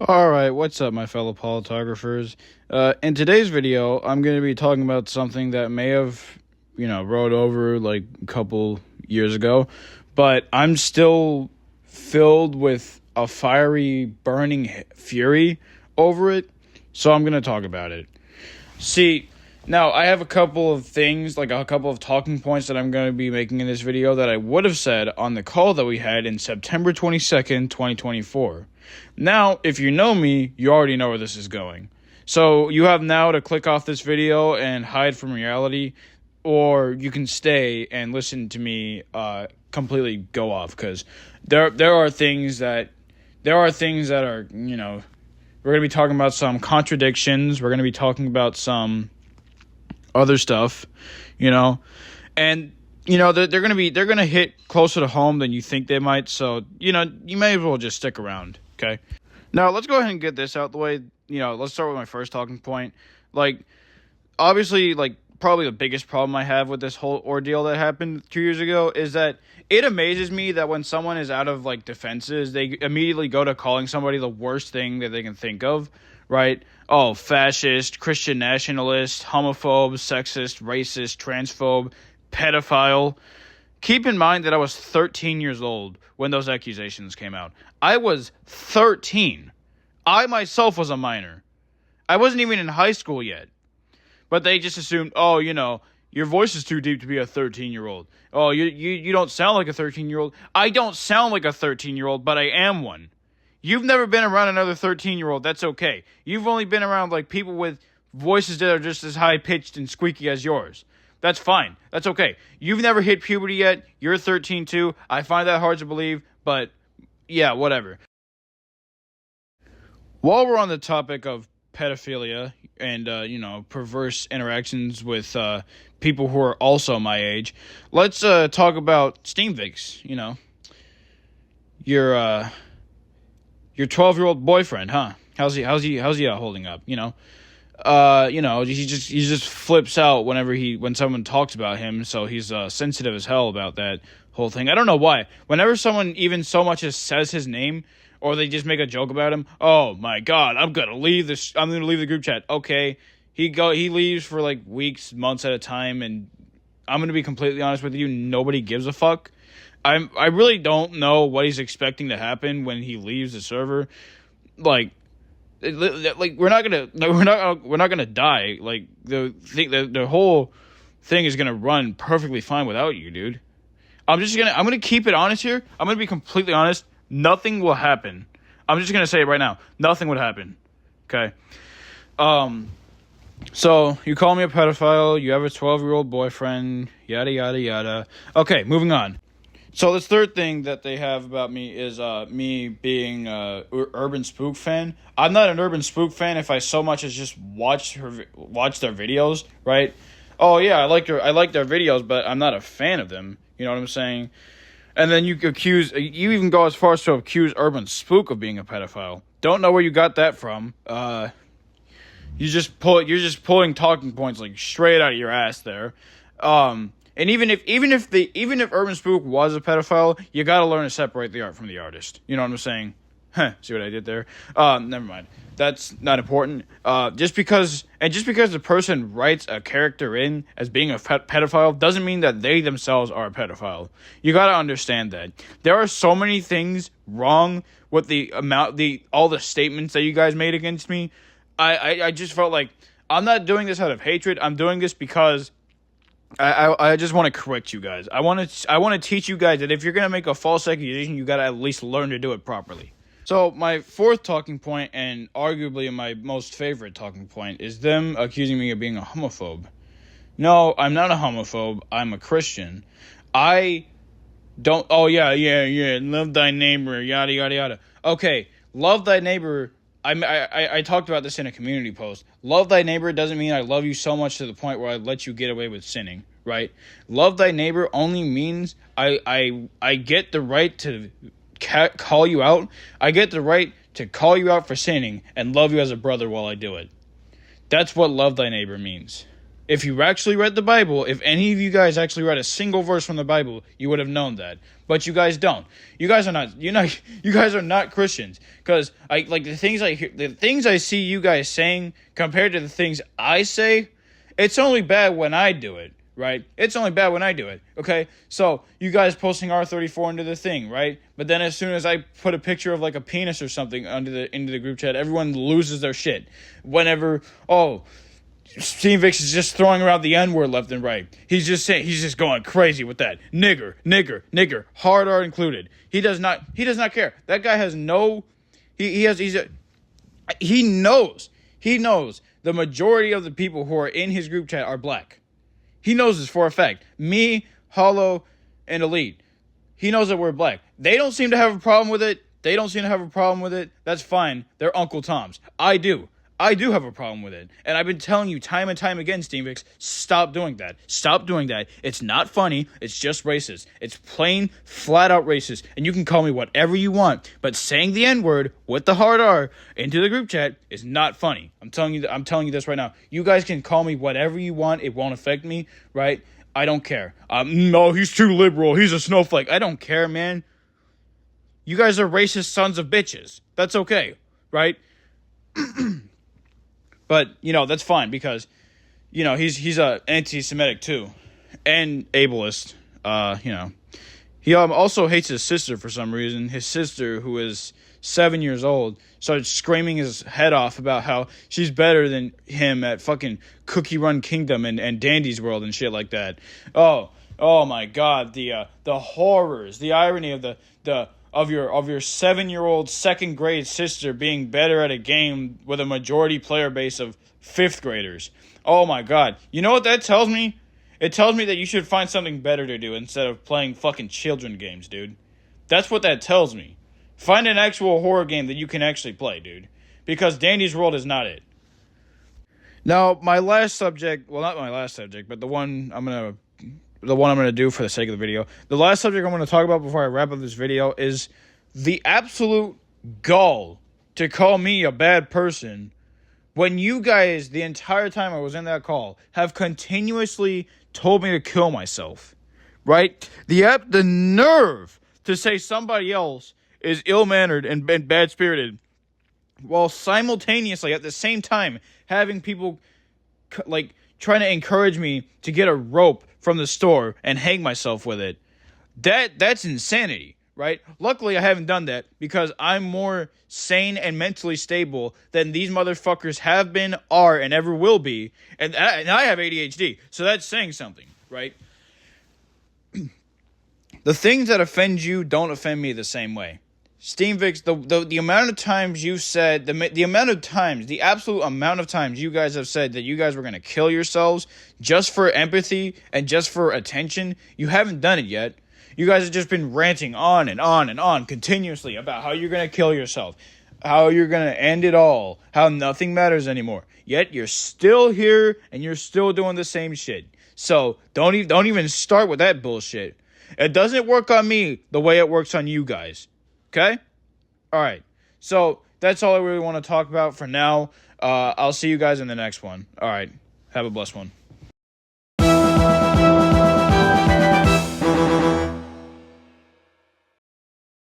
Alright, what's up, my fellow politographers? In today's video, I'm going to be talking about something that may have, rode over like a couple years ago, but I'm still filled with a fiery, burning fury over it, so I'm going to talk about it. See, now I have a couple of things, like a couple of talking points that I'm going to be making in this video that I would have said on the call that we had in September 22nd, 2024. Now, if you know me, you already know where this is going. So you have now to click off this video and hide from reality, or you can stay and listen to me completely go off, because there are things that are, we're going to be talking about some contradictions. We're going to be talking about some other stuff, and they're going to hit closer to home than you think they might. So, you may as well just stick around. Okay. Now let's go ahead and get this out the way. Let's start with my first talking point. Like, obviously, like, probably the biggest problem I have with this whole ordeal that happened 2 years ago is that it amazes me that when someone is out of, like, defenses, they immediately go to calling somebody the worst thing that they can think of, right? Oh, fascist, Christian nationalist, homophobe, sexist, racist, transphobe, pedophile. Keep in mind that I was 13 years old when those accusations came out. I was 13. I myself was a minor. I wasn't even in high school yet. But they just assumed, oh, your voice is too deep to be a 13-year-old. Oh, you don't sound like a 13-year-old. I don't sound like a 13-year-old, but I am one. You've never been around another 13-year-old. That's okay. You've only been around, like, people with voices that are just as high-pitched and squeaky as yours. That's fine. That's okay. You've never hit puberty yet. You're 13 too. I find that hard to believe, but yeah, whatever. While we're on the topic of pedophilia and, perverse interactions with people who are also my age, let's talk about Steamvix. Your 12-year-old boyfriend, huh? How's he holding up? He just flips out when someone talks about him, so he's sensitive as hell about that whole thing. I don't know why. Whenever someone even so much as says his name, or they just make a joke about him, oh my god, I'm gonna leave the group chat. Okay. He leaves for like weeks, months at a time, and I'm gonna be completely honest with you, nobody gives a fuck. I really don't know what he's expecting to happen when he leaves the server. Like we're not gonna die. Like the whole thing is gonna run perfectly fine without you, dude. I'm gonna keep it honest here. I'm gonna be completely honest. Nothing will happen. I'm just gonna say it right now. Nothing would happen. Okay. So you call me a pedophile. You have a 12-year-old boyfriend. Yada yada yada. Okay, moving on. So this third thing that they have about me is me being a Urban Spook fan. I'm not an Urban Spook fan if I so much as just watch their videos, right? Oh yeah, I like their videos, but I'm not a fan of them. You know what I'm saying? And then you even go as far as to accuse Urban Spook of being a pedophile. Don't know where you got that from. You're just pulling talking points like straight out of your ass there. And even if Urban Spook was a pedophile, you gotta learn to separate the art from the artist. You know what I'm saying? See what I did there? Never mind. That's not important. Just because the person writes a character in as being a pedophile doesn't mean that they themselves are a pedophile. You gotta understand that. There are so many things wrong with all the statements that you guys made against me. I just felt like I'm not doing this out of hatred. I'm doing this because I just want to correct you guys. I want to teach you guys that if you're gonna make a false accusation, you gotta at least learn to do it properly. So my fourth talking point, and arguably my most favorite talking point, is them accusing me of being a homophobe. No, I'm not a homophobe. I'm a Christian. I don't. Oh yeah. Love thy neighbor. Yada yada yada. Okay, love thy neighbor. I talked about this in a community post. Love thy neighbor doesn't mean I love you so much to the point where I let you get away with sinning, right? Love thy neighbor only means I get the right to call you out. I get the right to call you out for sinning and love you as a brother while I do it. That's what love thy neighbor means. If you actually read the Bible, if any of you guys actually read a single verse from the Bible, you would have known that. But you guys don't. You guys are not. You guys are not Christians. Because the things I hear, the things I see you guys saying compared to the things I say, it's only bad when I do it. Right? It's only bad when I do it, okay? So, you guys posting R34 into the thing, right? But then as soon as I put a picture of, like, a penis or something into the group chat, everyone loses their shit. Whenever, Steam Vix is just throwing around the N-word left and right. He's just going crazy with that. Nigger, hard R included. He does not care. That guy has no, he knows the majority of the people who are in his group chat are black. He knows this for a fact. Me, Hollow, and Elite. He knows that we're black. They don't seem to have a problem with it. That's fine. They're Uncle Toms. I do have a problem with it. And I've been telling you time and time again, SteamVix, stop doing that. Stop doing that. It's not funny. It's just racist. It's plain, flat out racist. And you can call me whatever you want. But saying the N-word with the hard R into the group chat is not funny. I'm telling you this right now. You guys can call me whatever you want. It won't affect me, right? I don't care. No, he's too liberal. He's a snowflake. I don't care, man. You guys are racist sons of bitches. That's okay, right? But, that's fine because, he's anti-Semitic too. And ableist. He also hates his sister for some reason. His sister, who is 7 years old, started screaming his head off about how she's better than him at fucking Cookie Run Kingdom and Dandy's World and shit like that. Oh my God, the horrors, the irony of your 7-year-old second grade sister being better at a game with a majority player base of 5th graders. Oh my God. You know what that tells me? It tells me that you should find something better to do instead of playing fucking children games, dude. That's what that tells me. Find an actual horror game that you can actually play, dude. Because Dandy's World is not it. Now, my last subject, well, not my last subject, but the one I'm going to do for the sake of the video. The last subject I'm going to talk about before I wrap up this video is the absolute gall to call me a bad person when you guys, the entire time I was in that call, have continuously told me to kill myself. Right? The nerve to say somebody else is ill-mannered and bad-spirited while simultaneously, at the same time, having people, trying to encourage me to get a rope from the store and hang myself with it. That's insanity, right? Luckily, I haven't done that because I'm more sane and mentally stable than these motherfuckers have been, are, and ever will be. And I have ADHD, so that's saying something, right? The things that offend you don't offend me the same way. SteamVix, the amount of times you've said, the absolute amount of times you guys have said that you guys were going to kill yourselves just for empathy and just for attention, you haven't done it yet. You guys have just been ranting on and on and on continuously about how you're going to kill yourself, how you're going to end it all, how nothing matters anymore. Yet you're still here and you're still doing the same shit. So don't even start with that bullshit. It doesn't work on me the way it works on you guys. Okay? All right. So that's all I really want to talk about for now. I'll see you guys in the next one. All right. Have a blessed one.